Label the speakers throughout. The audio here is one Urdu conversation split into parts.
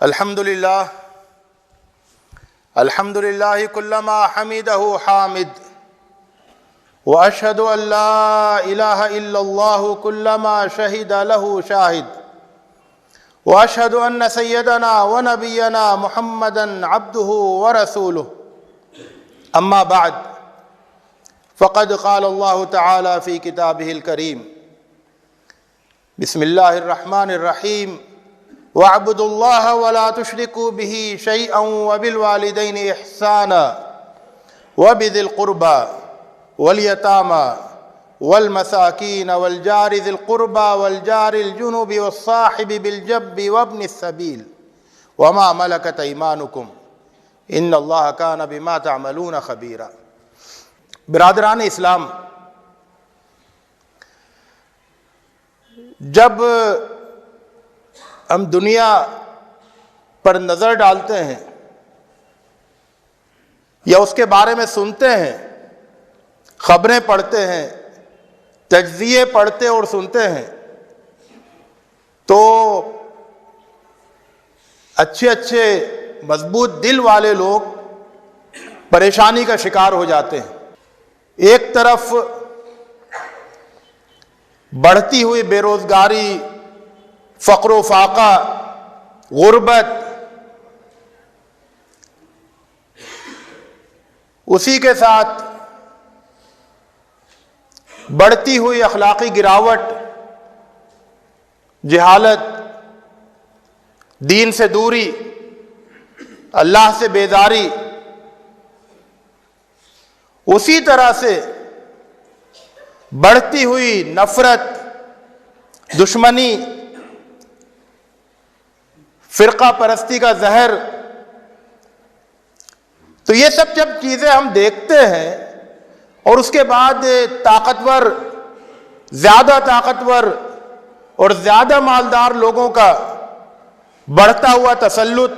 Speaker 1: الحمد للہ کلما حمدہ حامد واشہد ان لا الہ الا اللہ کلما شہد لہ شاہد واشہد ان سیدنا ونبینا محمدا عبدہ ورسولہ اما بعد فقد قال اللہ تعالی فی کتابہ الکریم بسم اللہ الرحمن الرحیم وَاعْبُدُوا اللَّهَ وَلَا تُشْرِكُوا بِهِ شَيْئًا وَبِالْوَالِدَيْنِ إِحْسَانًا وَبِذِي الْقُرْبَى وَالْيَتَامَى وَالْمَسَاكِينَ وَالْجَارِ ذِي الْقُرْبَى وَالْجَارِ الْجُنُبِ وَالصَّاحِبِ بِالْجَنبِ وَابْنِ السَّبِيلِ وَمَا مَلَكَتْ أَيْمَانُكُمْ إِنَّ اللَّهَ كَانَ بِمَا تَعْمَلُونَ خَبِيرًا۔ برادران اسلام، جب ہم دنیا پر نظر ڈالتے ہیں یا اس کے بارے میں سنتے ہیں، خبریں پڑھتے ہیں، تجزیے پڑھتے اور سنتے ہیں، تو اچھے مضبوط دل والے لوگ پریشانی کا شکار ہو جاتے ہیں۔ ایک طرف بڑھتی ہوئی بے روزگاری، فقر و فاقہ، غربت، اسی کے ساتھ بڑھتی ہوئی اخلاقی گراوٹ، جہالت، دین سے دوری، اللہ سے بیزاری، اسی طرح سے بڑھتی ہوئی نفرت، دشمنی، فرقہ پرستی کا زہر۔ تو یہ سب جب چیزیں ہم دیکھتے ہیں اور اس کے بعد زیادہ طاقتور اور زیادہ مالدار لوگوں کا بڑھتا ہوا تسلط،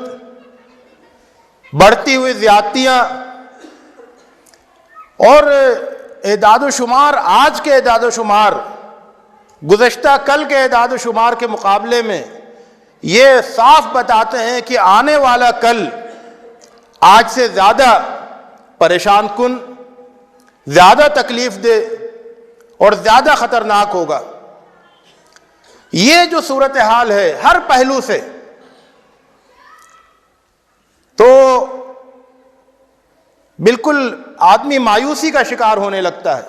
Speaker 1: بڑھتی ہوئی زیادتیاں، اور اعداد و شمار، آج کے اعداد و شمار گزشتہ کل کے اعداد و شمار کے مقابلے میں یہ صاف بتاتے ہیں کہ آنے والا کل آج سے زیادہ پریشان کن، زیادہ تکلیف دہ اور زیادہ خطرناک ہوگا۔ یہ جو صورتحال ہے ہر پہلو سے، تو بالکل آدمی مایوسی کا شکار ہونے لگتا ہے۔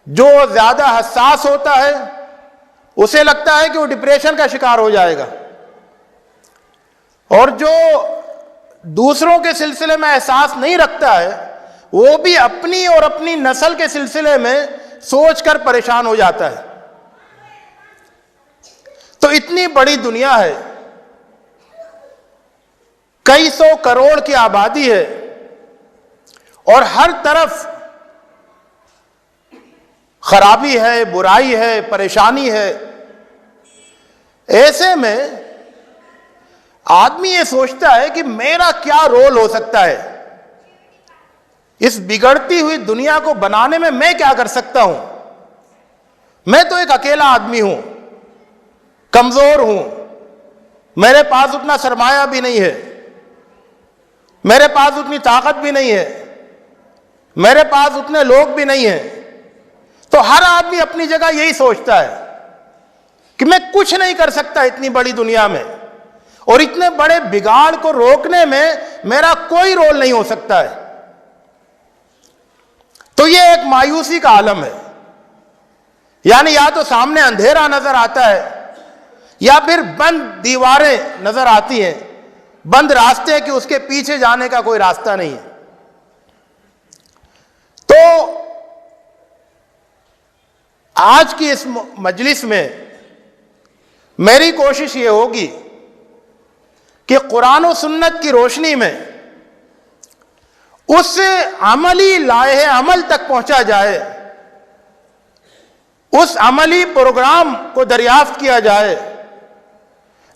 Speaker 1: جو زیادہ حساس ہوتا ہے اسے لگتا ہے کہ وہ ڈپریشن کا شکار ہو جائے گا، اور جو دوسروں کے سلسلے میں احساس نہیں رکھتا ہے وہ بھی اپنی اور اپنی نسل کے سلسلے میں سوچ کر پریشان ہو جاتا ہے۔ تو اتنی بڑی دنیا ہے، کئی سو کروڑ کی آبادی ہے، اور ہر طرف خرابی ہے، برائی ہے، پریشانی ہے۔ ایسے میں آدمی یہ سوچتا ہے کہ میرا کیا رول ہو سکتا ہے، اس بگڑتی ہوئی دنیا کو بنانے میں میں کیا کر سکتا ہوں۔ میں تو ایک اکیلا آدمی ہوں، کمزور ہوں، میرے پاس اتنا سرمایہ بھی نہیں ہے، میرے پاس اتنی طاقت بھی نہیں ہے، میرے پاس اتنے لوگ بھی نہیں ہیں۔ تو ہر آدمی اپنی جگہ یہی سوچتا ہے کہ میں کچھ نہیں کر سکتا اتنی بڑی دنیا میں، اور اتنے بڑے بگاڑ کو روکنے میں میرا کوئی رول نہیں ہو سکتا ہے۔ تو یہ ایک مایوسی کا عالم ہے، یعنی یا تو سامنے اندھیرا نظر آتا ہے، یا پھر بند دیواریں نظر آتی ہیں، بند راستے کہ اس کے پیچھے جانے کا کوئی راستہ نہیں ہے۔ تو آج کی اس مجلس میں میری کوشش یہ ہوگی کہ قرآن و سنت کی روشنی میں اس عملی لائحہ عمل تک پہنچا جائے، اس عملی پروگرام کو دریافت کیا جائے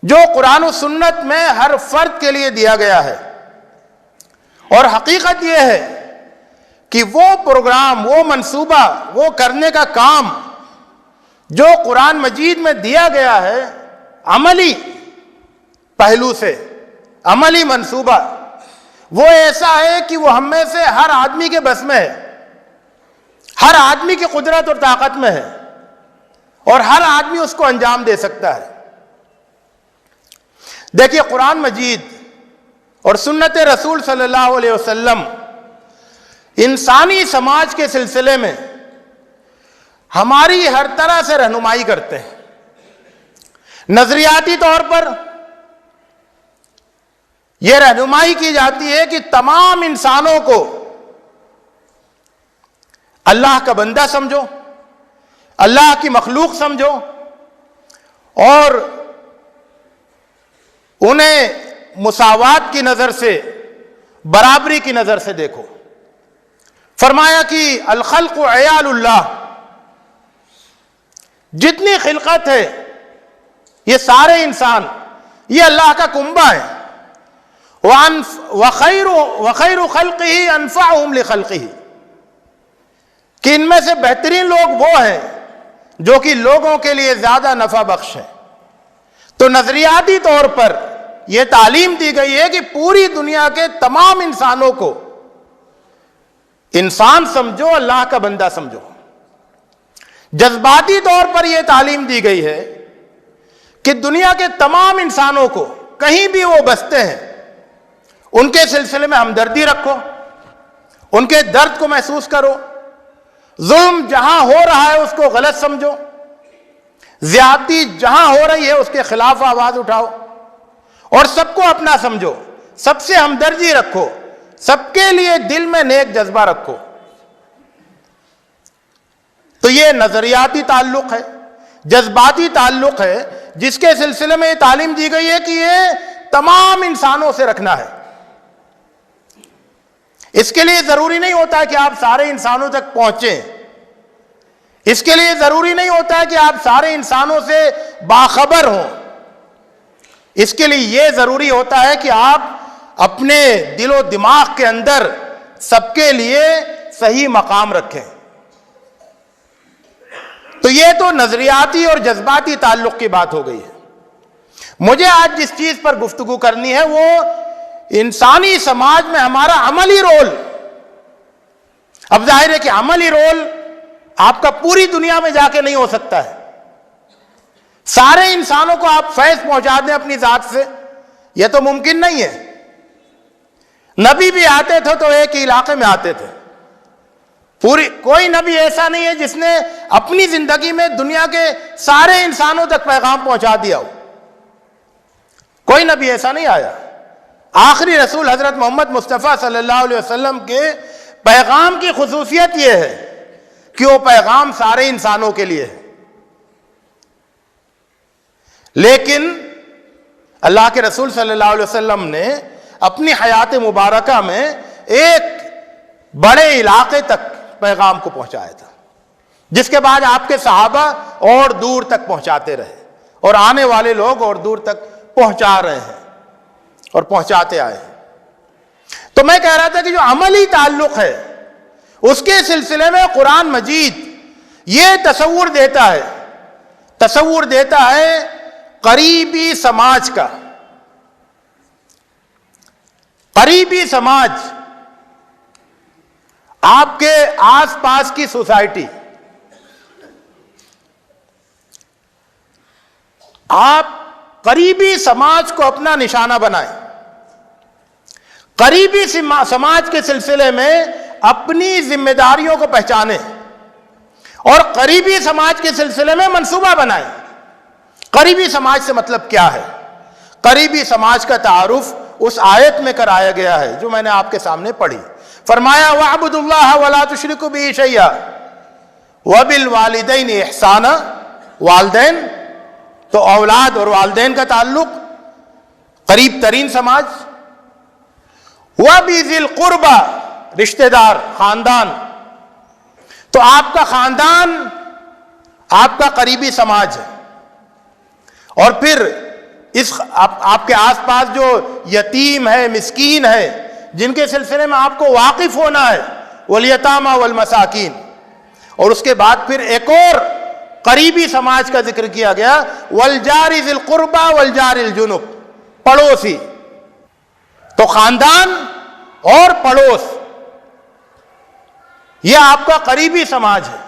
Speaker 1: جو قرآن و سنت میں ہر فرد کے لیے دیا گیا ہے۔ اور حقیقت یہ ہے کہ وہ پروگرام، وہ منصوبہ، وہ کرنے کا کام جو قرآن مجید میں دیا گیا ہے عملی پہلو سے، عملی منصوبہ وہ ایسا ہے کہ وہ ہم میں سے ہر آدمی کے بس میں ہے، ہر آدمی کی قدرت اور طاقت میں ہے، اور ہر آدمی اس کو انجام دے سکتا ہے۔ دیکھیے قرآن مجید اور سنت رسول صلی اللہ علیہ وسلم انسانی سماج کے سلسلے میں ہماری ہر طرح سے رہنمائی کرتے ہیں۔ نظریاتی طور پر یہ رہنمائی کی جاتی ہے کہ تمام انسانوں کو اللہ کا بندہ سمجھو، اللہ کی مخلوق سمجھو، اور انہیں مساوات کی نظر سے، برابری کی نظر سے دیکھو۔ فرمایا کہ الخلق عیال اللہ، جتنی خلقت ہے یہ سارے انسان یہ اللہ کا کنبہ ہے۔ وَخَيْرُ خَلْقِهِ أَنْفَعُهُمْ لِخَلْقِهِ، کہ ان میں سے بہترین لوگ وہ ہیں جو کہ لوگوں کے لیے زیادہ نفع بخش ہیں۔ تو نظریاتی طور پر یہ تعلیم دی گئی ہے کہ پوری دنیا کے تمام انسانوں کو انسان سمجھو، اللہ کا بندہ سمجھو۔ جذباتی طور پر یہ تعلیم دی گئی ہے کہ دنیا کے تمام انسانوں کو کہیں بھی وہ بستے ہیں ان کے سلسلے میں ہمدردی رکھو، ان کے درد کو محسوس کرو، ظلم جہاں ہو رہا ہے اس کو غلط سمجھو، زیادتی جہاں ہو رہی ہے اس کے خلاف آواز اٹھاؤ، اور سب کو اپنا سمجھو، سب سے ہمدردی رکھو، سب کے لیے دل میں نیک جذبہ رکھو۔ تو یہ نظریاتی تعلق ہے، جذباتی تعلق ہے، جس کے سلسلے میں یہ تعلیم دی گئی ہے کہ یہ تمام انسانوں سے رکھنا ہے۔ اس کے لیے ضروری نہیں ہوتا ہے کہ آپ سارے انسانوں تک پہنچیں، اس کے لیے ضروری نہیں ہوتا ہے کہ آپ سارے انسانوں سے باخبر ہوں، اس کے لیے یہ ضروری ہوتا ہے کہ آپ اپنے دل و دماغ کے اندر سب کے لیے صحیح مقام رکھیں۔ تو یہ تو نظریاتی اور جذباتی تعلق کی بات ہو گئی ہے۔ مجھے آج جس چیز پر گفتگو کرنی ہے وہ انسانی سماج میں ہمارا عملی رول۔ اب ظاہر ہے کہ عملی رول آپ کا پوری دنیا میں جا کے نہیں ہو سکتا ہے، سارے انسانوں کو آپ فیض پہنچا دیں اپنی ذات سے، یہ تو ممکن نہیں ہے۔ نبی بھی آتے تھے تو ایک ہی علاقے میں آتے تھے، کوئی نبی ایسا نہیں ہے جس نے اپنی زندگی میں دنیا کے سارے انسانوں تک پیغام پہنچا دیا ہو، کوئی نبی ایسا نہیں آیا۔ آخری رسول حضرت محمد مصطفیٰ صلی اللہ علیہ وسلم کے پیغام کی خصوصیت یہ ہے کہ وہ پیغام سارے انسانوں کے لیے ہے، لیکن اللہ کے رسول صلی اللہ علیہ وسلم نے اپنی حیات مبارکہ میں ایک بڑے علاقے تک پیغام کو پہنچایا تھا، جس کے بعد آپ کے صحابہ اور دور تک پہنچاتے رہے، اور آنے والے لوگ اور دور تک پہنچا رہے ہیں اور پہنچاتے آئے ہیں۔ تو میں کہہ رہا تھا کہ جو عملی تعلق ہے اس کے سلسلے میں قرآن مجید یہ تصور دیتا ہے قریبی سماج کا۔ قریبی سماج آپ کے آس پاس کی سوسائٹی، آپ قریبی سماج کو اپنا نشانہ بنائیں، قریبی سماج کے سلسلے میں اپنی ذمہ داریوں کو پہچانیں، اور قریبی سماج کے سلسلے میں منصوبہ بنائیں۔ قریبی سماج سے مطلب کیا ہے؟ قریبی سماج کا تعارف اس آیت میں کرایا گیا ہے جو میں نے آپ کے سامنے پڑھی۔ فرمایا وَاعْبُدُوا اللَّهَ وَلَا تُشْرِكُوا بِهِ شَيْئًا وَبِالْوَالِدَيْنِ إِحْسَانًا، والدین تو اولاد اور والدین کا تعلق، قریب ترین سماج، وَبِذِي الْقُرْبَى، رشتہ دار، خاندان، تو آپ کا خاندان آپ کا قریبی سماج ہے، اور پھر آپ کے آس پاس جو یتیم ہے، مسکین ہے، جن کے سلسلے میں آپ کو واقف ہونا ہے، والیتامى والمساکین، اور اس کے بعد پھر ایک اور قریبی سماج کا ذکر کیا گیا، والجار ذی القربى والجار الجنب، پڑوسی۔ تو خاندان اور پڑوس یہ آپ کا قریبی سماج ہے.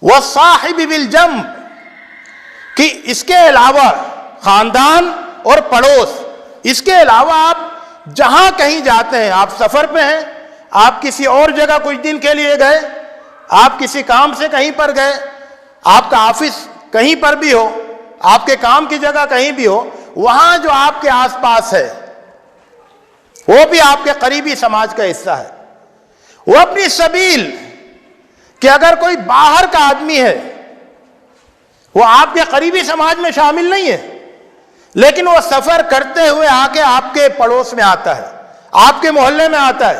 Speaker 1: وَالصَّاحِبِ بِالْجَنْبِ کہ اس کے علاوہ خاندان اور پڑوس، اس کے علاوہ آپ جہاں کہیں جاتے ہیں، آپ سفر پہ ہیں، آپ کسی اور جگہ کچھ دن کے لیے گئے، آپ کسی کام سے کہیں پر گئے، آپ کا آفس کہیں پر بھی ہو، آپ کے کام کی جگہ کہیں بھی ہو، وہاں جو آپ کے آس پاس ہے وہ بھی آپ کے قریبی سماج کا حصہ ہے. وہ اپنی سبیل کہ اگر کوئی باہر کا آدمی ہے وہ آپ کے قریبی سماج میں شامل نہیں ہے، لیکن وہ سفر کرتے ہوئے آ کے آپ کے پڑوس میں آتا ہے، آپ کے محلے میں آتا ہے،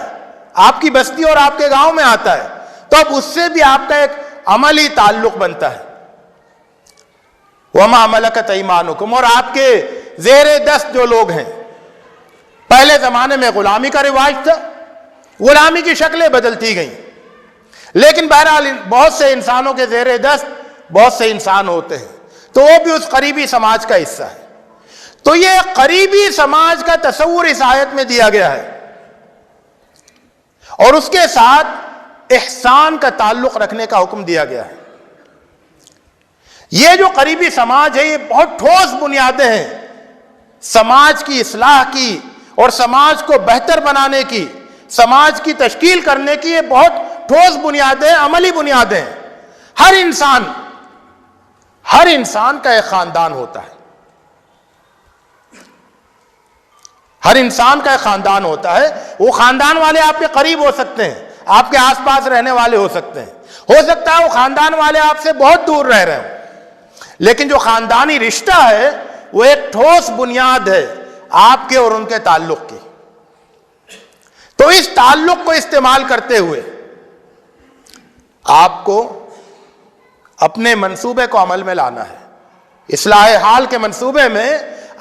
Speaker 1: آپ کی بستی اور آپ کے گاؤں میں آتا ہے، تو اب اس سے بھی آپ کا ایک عملی تعلق بنتا ہے. وَمَا مَلَكَتْ أَيْمَانُكُمْ اور آپ کے زیر دست جو لوگ ہیں. پہلے زمانے میں غلامی کا رواج تھا، غلامی کی شکلیں بدلتی گئیں، لیکن بہرحال بہت سے انسانوں کے زیر دست بہت سے انسان ہوتے ہیں، تو وہ بھی اس قریبی سماج کا حصہ ہے. تو یہ قریبی سماج کا تصور اس آیت میں دیا گیا ہے، اور اس کے ساتھ احسان کا تعلق رکھنے کا حکم دیا گیا ہے. یہ جو قریبی سماج ہے یہ بہت ٹھوس بنیادیں ہیں سماج کی اصلاح کی اور سماج کو بہتر بنانے کی، سماج کی تشکیل کرنے کی. یہ بہت ٹھوس بنیادیں، عملی بنیادیں ہیں. ہر انسان کا ایک خاندان ہوتا ہے، ہر انسان کا ایک خاندان ہوتا ہے. وہ خاندان والے آپ کے قریب ہو سکتے ہیں، آپ کے آس پاس رہنے والے ہو سکتے ہیں، ہو سکتا ہے وہ خاندان والے آپ سے بہت دور رہ رہے ہوں، لیکن جو خاندانی رشتہ ہے وہ ایک ٹھوس بنیاد ہے آپ کے اور ان کے تعلق کی. تو اس تعلق کو استعمال کرتے ہوئے آپ کو اپنے منصوبے کو عمل میں لانا ہے. اصلاح حال کے منصوبے میں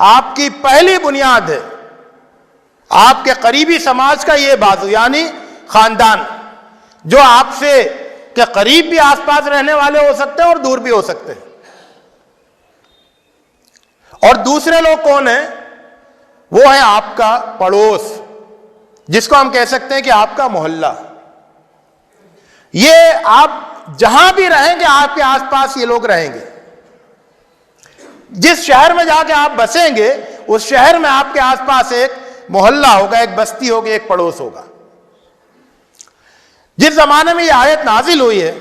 Speaker 1: آپ کی پہلی بنیاد ہے آپ کے قریبی سماج کا یہ بازو، یعنی خاندان، جو آپ سے کے قریب بھی آس پاس رہنے والے ہو سکتے ہیں اور دور بھی ہو سکتے ہیں. اور دوسرے لوگ کون ہیں؟ وہ ہے آپ کا پڑوس، جس کو ہم کہہ سکتے ہیں کہ آپ کا محلہ. یہ آپ جہاں بھی رہیں گے آپ کے آس پاس یہ لوگ رہیں گے. جس شہر میں جا کے آپ بسیں گے اس شہر میں آپ کے آس پاس ایک محلہ ہوگا، ایک بستی ہوگی، ایک پڑوس ہوگا. جس زمانے میں یہ آیت نازل ہوئی ہے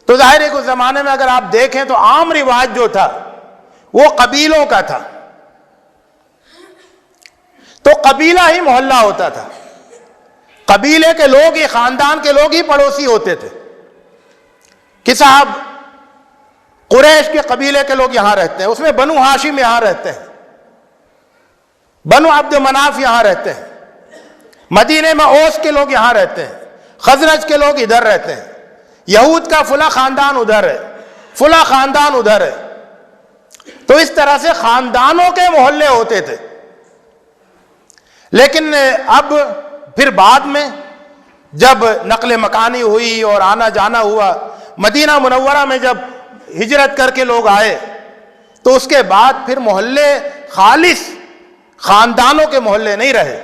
Speaker 1: تو ظاہر ہے کہ اس زمانے میں اگر آپ دیکھیں تو عام رواج جو تھا وہ قبیلوں کا تھا. تو قبیلہ ہی محلہ ہوتا تھا، قبیلے کے لوگ ہی، خاندان کے لوگ ہی پڑوسی ہوتے تھے. کہ صاحب قریش کے قبیلے کے لوگ یہاں رہتے ہیں، اس میں بنو ہاشم یہاں رہتے ہیں، بنو عبد مناف یہاں رہتے ہیں، مدینے میں اوس کے لوگ یہاں رہتے ہیں، خزرج کے لوگ ادھر رہتے ہیں، یہود کا فلاں خاندان ادھر ہے، فلاں خاندان ادھر ہے. تو اس طرح سے خاندانوں کے محلے ہوتے تھے. لیکن اب پھر بعد میں جب نقل مکانی ہوئی اور آنا جانا ہوا، مدینہ منورہ میں جب ہجرت کر کے لوگ آئے تو اس کے بعد پھر محلے خالص خاندانوں کے محلے نہیں رہے،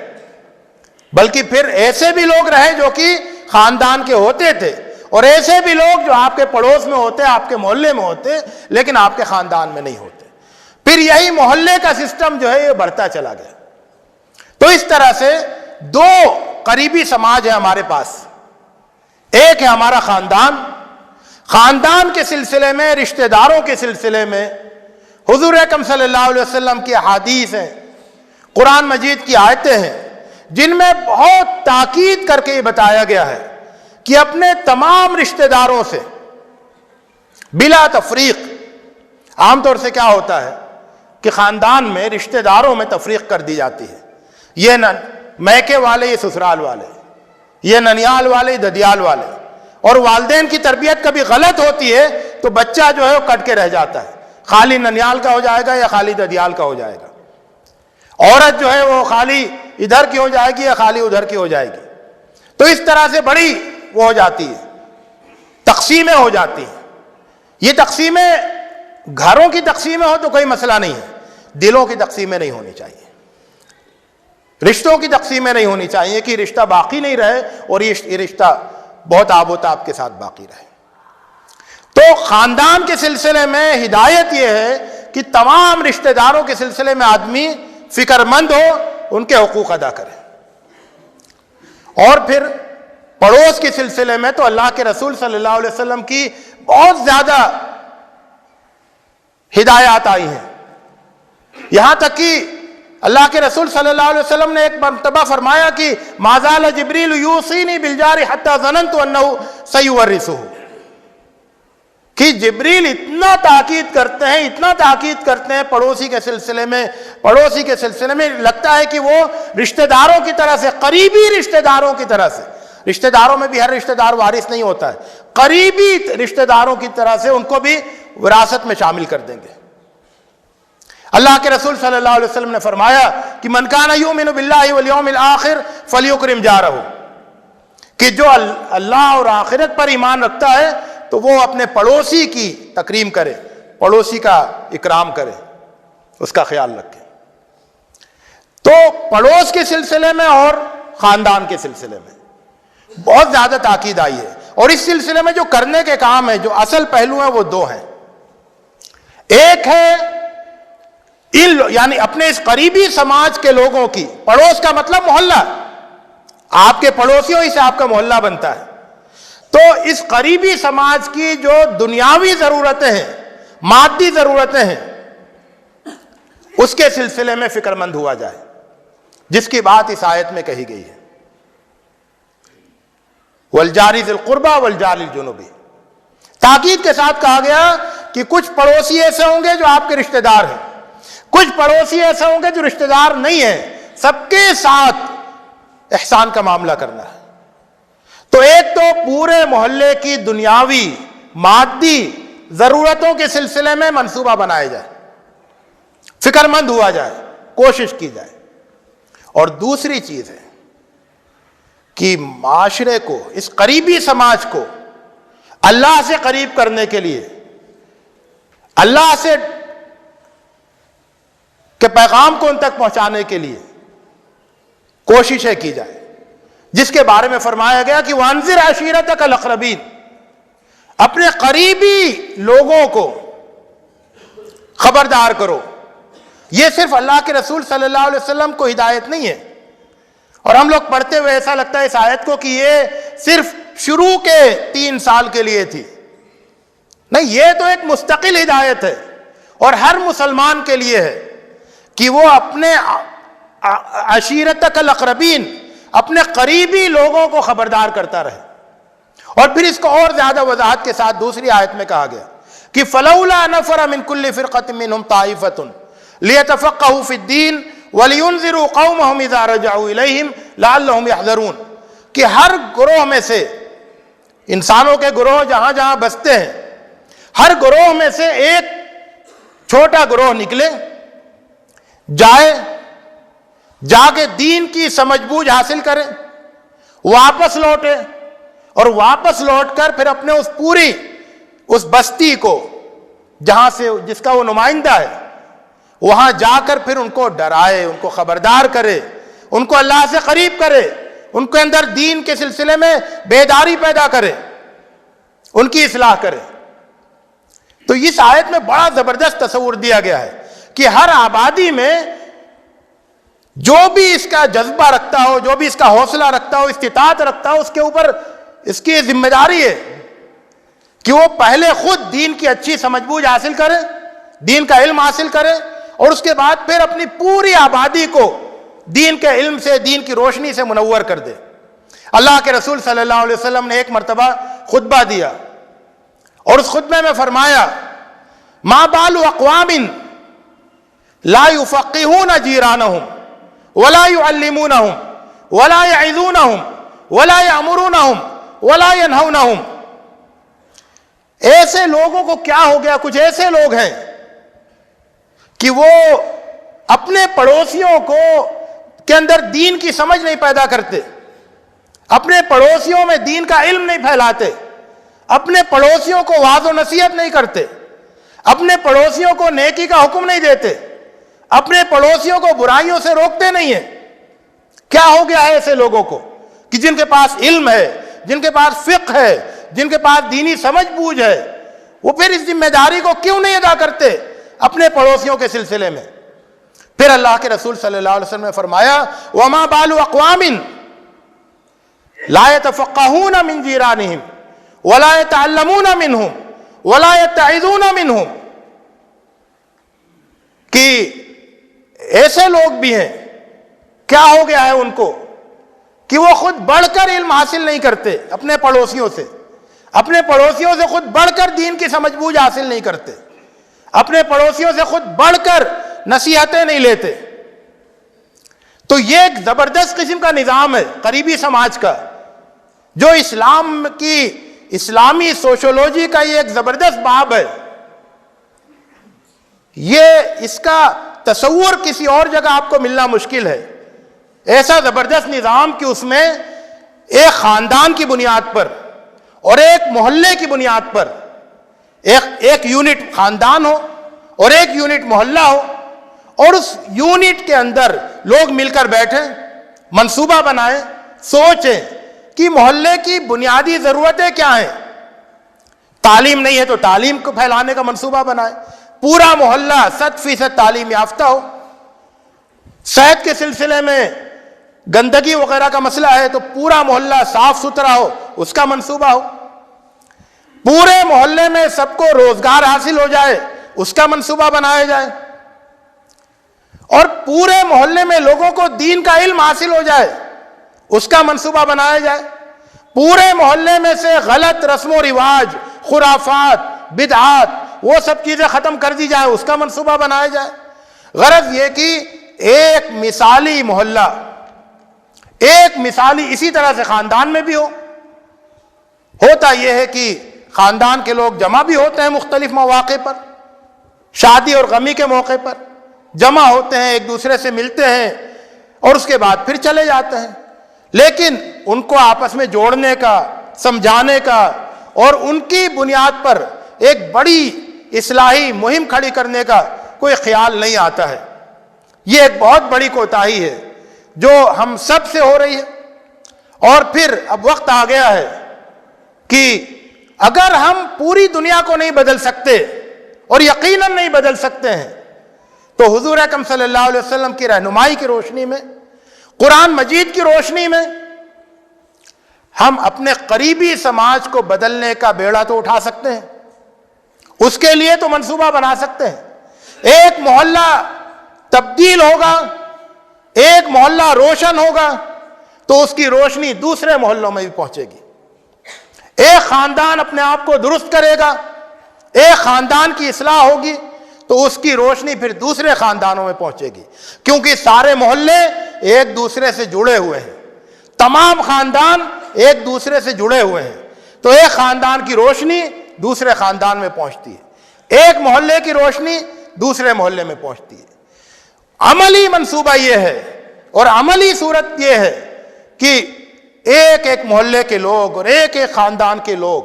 Speaker 1: بلکہ پھر ایسے بھی لوگ رہے جو کہ خاندان کے ہوتے تھے، اور ایسے بھی لوگ جو آپ کے پڑوس میں ہوتے، آپ کے محلے میں ہوتے، لیکن آپ کے خاندان میں نہیں ہوتے. پھر یہی محلے کا سسٹم جو ہے یہ بڑھتا چلا گیا. تو اس طرح سے دو قریبی سماج ہے ہمارے پاس. ایک ہے ہمارا خاندان. خاندان کے سلسلے میں، رشتہ داروں کے سلسلے میں حضور اکرم صلی اللہ علیہ وسلم کی احادیث ہیں، قرآن مجید کی آیتیں ہیں، جن میں بہت تاکید کر کے یہ بتایا گیا ہے کہ اپنے تمام رشتہ داروں سے بلا تفریق. عام طور سے کیا ہوتا ہے کہ خاندان میں رشتہ داروں میں تفریق کر دی جاتی ہے. یہ میکے والے، یہ سسرال والے، یہ ننیال والے، یہ ددیال والے. اور والدین کی تربیت کبھی غلط ہوتی ہے تو بچہ جو ہے وہ کٹ کے رہ جاتا ہے، خالی ننیال کا ہو جائے گا یا خالی ددیال کا ہو جائے گا. عورت جو ہے وہ خالی ادھر کی ہو جائے گی یا خالی ادھر کی ہو جائے گی. تو اس طرح سے بڑی وہ ہو جاتی ہے، تقسیمیں ہو جاتی ہیں. یہ تقسیمیں گھروں کی تقسیمیں ہو تو کوئی مسئلہ نہیں ہے، دلوں کی تقسیمیں نہیں ہونی چاہیے. رشتوں کی تقسیمیں نہیں ہونی چاہیے کہ رشتہ باقی نہیں رہے اور یہ رشتہ بہت آب و تاب کے ساتھ باقی رہے۔ تو خاندان کے سلسلے میں ہدایت یہ ہے کہ تمام رشتہ داروں کے سلسلے میں آدمی فکر مند ہو، ان کے حقوق ادا کرے۔ اور پھر پڑوس کے سلسلے میں تو اللہ کے رسول صلی اللہ علیہ وسلم کی بہت زیادہ ہدایات آئی ہیں، یہاں تک کہ اللہ کے رسول صلی اللہ علیہ وسلم نے ایک مرتبہ فرمایا کہ ما زال جبریل یوصینی بالجار حتی ظننت انہ سیورثہ، کہ جبریل اتنا تاکید کرتے ہیں پڑوسی کے سلسلے میں لگتا ہے کہ وہ رشتہ داروں کی طرح سے، قریبی رشتہ داروں کی طرح سے، رشتہ داروں میں بھی ہر رشتہ دار وارث نہیں ہوتا ہے، قریبی رشتہ داروں کی طرح سے ان کو بھی وراثت میں شامل کر دیں گے۔ اللہ کے رسول صلی اللہ علیہ وسلم نے فرمایا کہ من کان یؤمن باللہ والیوم الآخر فلیکرم جارہ، کہ جو اللہ اور آخرت پر ایمان رکھتا ہے تو وہ اپنے پڑوسی کی تکریم کرے، پڑوسی کا اکرام کرے، اس کا خیال رکھے۔ تو پڑوس کے سلسلے میں اور خاندان کے سلسلے میں بہت زیادہ تاکید آئی ہے، اور اس سلسلے میں جو کرنے کے کام ہیں، جو اصل پہلو ہیں، وہ دو ہیں۔ ایک ہے یعنی اپنے اس قریبی سماج کے لوگوں کی، پڑوس کا مطلب محلہ، آپ کے پڑوسیوں ہی سے آپ کا محلہ بنتا ہے، تو اس قریبی سماج کی جو دنیاوی ضرورتیں ہیں، مادی ضرورتیں ہیں، اس کے سلسلے میں فکر مند ہوا جائے، جس کی بات اس آیت میں کہی گئی ہے، والجار ذی القربى والجار الجنبی۔ تاکید کے ساتھ کہا گیا کہ کچھ پڑوسی ایسے ہوں گے جو آپ کے رشتہ دار ہیں، کچھ پڑوسی ایسے ہوں گے جو رشتہ دار نہیں ہیں، سب کے ساتھ احسان کا معاملہ کرنا ہے۔ تو ایک تو پورے محلے کی دنیاوی مادی ضرورتوں کے سلسلے میں منصوبہ بنایا جائے، فکر مند ہوا جائے، کوشش کی جائے۔ اور دوسری چیز ہے کہ معاشرے کو، اس قریبی سماج کو اللہ سے قریب کرنے کے لیے، اللہ سے کہ پیغام کو ان تک پہنچانے کے لیے کوششیں کی جائے، جس کے بارے میں فرمایا گیا کہ وانذر عشیرتک الاقربین، اپنے قریبی لوگوں کو خبردار کرو۔ یہ صرف اللہ کے رسول صلی اللہ علیہ وسلم کو ہدایت نہیں ہے، اور ہم لوگ پڑھتے ہوئے ایسا لگتا ہے اس آیت کو کہ یہ صرف شروع کے 3 سال کے لیے تھی، نہیں، یہ تو ایک مستقل ہدایت ہے، اور ہر مسلمان کے لیے ہے کہ وہ اپنے عشیرتک الاقربین، اپنے قریبی لوگوں کو خبردار کرتا رہے۔ اور پھر اس کو اور زیادہ وضاحت کے ساتھ دوسری آیت میں کہا گیا کہ فلولا نفر من كل فرقة منهم طائفة ليتفقهوا في الدين ولينذروا قومهم اذا رجعوا اليهم لعلهم يحذرون، کہ ہر گروہ میں سے، انسانوں کے گروہ جہاں جہاں بستے ہیں، ہر گروہ میں سے ایک چھوٹا گروہ نکلے، جائے، جا کے دین کی سمجھ بوجھ حاصل کرے، واپس لوٹے، اور واپس لوٹ کر پھر اپنے اس بستی کو جہاں سے جس کا وہ نمائندہ ہے، وہاں جا کر پھر ان کو ڈرائے، ان کو خبردار کرے، ان کو اللہ سے قریب کرے، ان کے اندر دین کے سلسلے میں بیداری پیدا کرے، ان کی اصلاح کرے۔ تو اس آیت میں بڑا زبردست تصور دیا گیا ہے کہ ہر آبادی میں جو بھی اس کا جذبہ رکھتا ہو، جو بھی اس کا حوصلہ رکھتا ہو، استطاعت رکھتا ہو، اس کے اوپر اس کی ذمہ داری ہے کہ وہ پہلے خود دین کی اچھی سمجھ بوجھ حاصل کرے، دین کا علم حاصل کرے، اور اس کے بعد پھر اپنی پوری آبادی کو دین کے علم سے، دین کی روشنی سے منور کر دے۔ اللہ کے رسول صلی اللہ علیہ وسلم نے ایک مرتبہ خطبہ دیا، اور اس خطبے میں فرمایا ما بال اقوام لا يفقهون جيرانهم ولا يعلمونهم ولا يعظونهم ولا يأمرونهم ولا ينهونهم۔ ایسے لوگوں کو کیا ہو گیا، کچھ ایسے لوگ ہیں کہ وہ اپنے پڑوسیوں کو کے اندر دین کی سمجھ نہیں پیدا کرتے، اپنے پڑوسیوں میں دین کا علم نہیں پھیلاتے، اپنے پڑوسیوں کو وعظ و نصیحت نہیں کرتے، اپنے پڑوسیوں کو نیکی کا حکم نہیں دیتے، اپنے پڑوسیوں کو برائیوں سے روکتے نہیں ہیں۔ کیا ہو گیا ہے ایسے لوگوں کو کہ جن کے پاس علم ہے، جن کے پاس فقہ ہے، جن کے پاس دینی سمجھ بوجھ ہے، وہ پھر اس ذمہ داری کو کیوں نہیں ادا کرتے اپنے پڑوسیوں کے سلسلے میں؟ پھر اللہ کے رسول صلی اللہ علیہ وسلم نے فرمایا وَمَا بَالُ أَقْوَامٍ لَا يَتَفَقَّهُونَ مِنْ جِيرَانِهِمْ وَلَا يَتَعَلَّمُونَ مِنْهُمْ وَلَا يَتَّعِظُونَ مِنْهُمْ، کہ ایسے لوگ بھی ہیں، کیا ہو گیا ہے ان کو کہ وہ خود بڑھ کر علم حاصل نہیں کرتے اپنے پڑوسیوں سے، اپنے پڑوسیوں سے خود بڑھ کر دین کی سمجھ بوجھ حاصل نہیں کرتے، اپنے پڑوسیوں سے خود بڑھ کر نصیحتیں نہیں لیتے۔ تو یہ ایک زبردست قسم کا نظام ہے قریبی سماج کا، جو اسلامی سوشولوجی کا یہ ایک زبردست باب ہے۔ اس کا تصور کسی اور جگہ آپ کو ملنا مشکل ہے۔ ایسا زبردست نظام کہ اس میں ایک خاندان کی بنیاد پر اور ایک محلے کی بنیاد پر ایک یونٹ خاندان ہو اور ایک یونٹ محلہ ہو، اور اس یونٹ کے اندر لوگ مل کر بیٹھیں، منصوبہ بنائیں، سوچیں کہ محلے کی بنیادی ضرورتیں کیا ہیں۔ تعلیم نہیں ہے تو تعلیم کو پھیلانے کا منصوبہ بنائیں، پورا محلہ 100% تعلیم یافتہ ہو۔ صحت کے سلسلے میں گندگی وغیرہ کا مسئلہ ہے تو پورا محلہ صاف ستھرا ہو، اس کا منصوبہ ہو۔ پورے محلے میں سب کو روزگار حاصل ہو جائے، اس کا منصوبہ بنایا جائے، اور پورے محلے میں لوگوں کو دین کا علم حاصل ہو جائے، اس کا منصوبہ بنایا جائے۔ پورے محلے میں سے غلط رسم و رواج، خرافات، بدعات، وہ سب چیزیں ختم کر دی جائیں، اس کا منصوبہ بنایا جائے۔ غرض یہ کہ ایک مثالی محلہ، ایک مثالی، اسی طرح سے خاندان میں بھی ہوتا یہ ہے کہ خاندان کے لوگ جمع بھی ہوتے ہیں مختلف مواقع پر، شادی اور غمی کے موقع پر جمع ہوتے ہیں، ایک دوسرے سے ملتے ہیں اور اس کے بعد پھر چلے جاتے ہیں، لیکن ان کو آپس میں جوڑنے کا، سمجھانے کا اور ان کی بنیاد پر ایک بڑی اصلاحی مہم کھڑی کرنے کا کوئی خیال نہیں آتا ہے۔ یہ ایک بہت بڑی کوتاہی ہے جو ہم سب سے ہو رہی ہے۔ اور پھر اب وقت آ گیا ہے کہ اگر ہم پوری دنیا کو نہیں بدل سکتے اور یقیناً نہیں بدل سکتے ہیں، تو حضور اکرم صلی اللہ علیہ وسلم کی رہنمائی کی روشنی میں، قرآن مجید کی روشنی میں ہم اپنے قریبی سماج کو بدلنے کا بیڑا تو اٹھا سکتے ہیں، اس کے لیے تو منصوبہ بنا سکتے ہیں۔ ایک محلہ تبدیل ہوگا، ایک محلہ روشن ہوگا تو اس کی روشنی دوسرے محلوں میں بھی پہنچے گی۔ ایک خاندان اپنے آپ کو درست کرے گا، ایک خاندان کی اصلاح ہوگی تو اس کی روشنی پھر دوسرے خاندانوں میں پہنچے گی، کیونکہ سارے محلے ایک دوسرے سے جڑے ہوئے ہیں، تمام خاندان ایک دوسرے سے جڑے ہوئے ہیں، تو ایک خاندان کی روشنی دوسرے خاندان میں پہنچتی ہے، ایک محلے کی روشنی دوسرے محلے میں پہنچتی ہے۔ عملی منصوبہ یہ ہے اور عملی صورت یہ ہے کہ ایک ایک محلے کے لوگ اور ایک ایک خاندان کے لوگ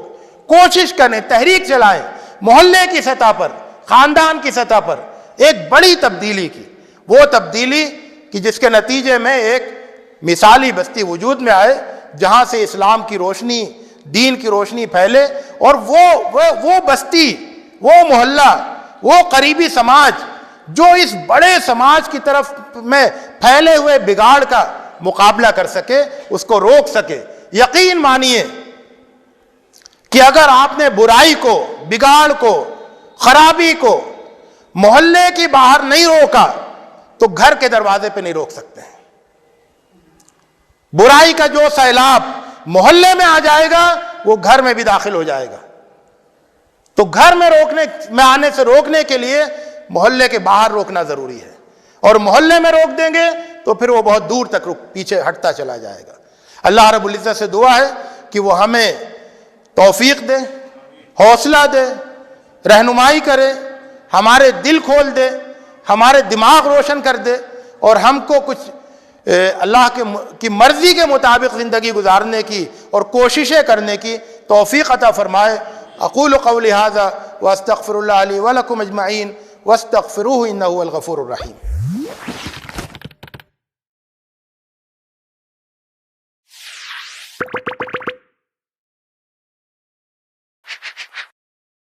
Speaker 1: کوشش کریں، تحریک چلائیں، محلے کی سطح پر، خاندان کی سطح پر ایک بڑی تبدیلی کی، وہ تبدیلی کہ جس کے نتیجے میں ایک مثالی بستی وجود میں آئے جہاں سے اسلام کی روشنی، دین کی روشنی پھیلے، اور وہ بستی، وہ محلہ، وہ قریبی سماج جو اس بڑے سماج کی طرف میں پھیلے ہوئے بگاڑ کا مقابلہ کر سکے، اس کو روک سکے۔ یقین مانیے کہ اگر آپ نے برائی کو، بگاڑ کو، خرابی کو محلے کی باہر نہیں روکا تو گھر کے دروازے پہ نہیں روک سکتے ہیں۔ برائی کا جو سیلاب محلے میں آ جائے گا وہ گھر میں بھی داخل ہو جائے گا، تو گھر میں آنے سے روکنے کے لیے محلے کے باہر روکنا ضروری ہے، اور محلے میں روک دیں گے تو پھر وہ بہت دور تک پیچھے ہٹتا چلا جائے گا۔ اللہ رب العزت سے دعا ہے کہ وہ ہمیں توفیق دے، حوصلہ دے، رہنمائی کرے، ہمارے دل کھول دے، ہمارے دماغ روشن کر دے، اور ہم کو کچھ اللہ کی مرضی کے مطابق زندگی گزارنے کی اور کوششیں کرنے کی توفیق عطا فرمائے۔ اقول قولی ھذا واستغفر اللہ لی ولکم اجمعین واستغفروہ انہ هو الغفور الرحیم۔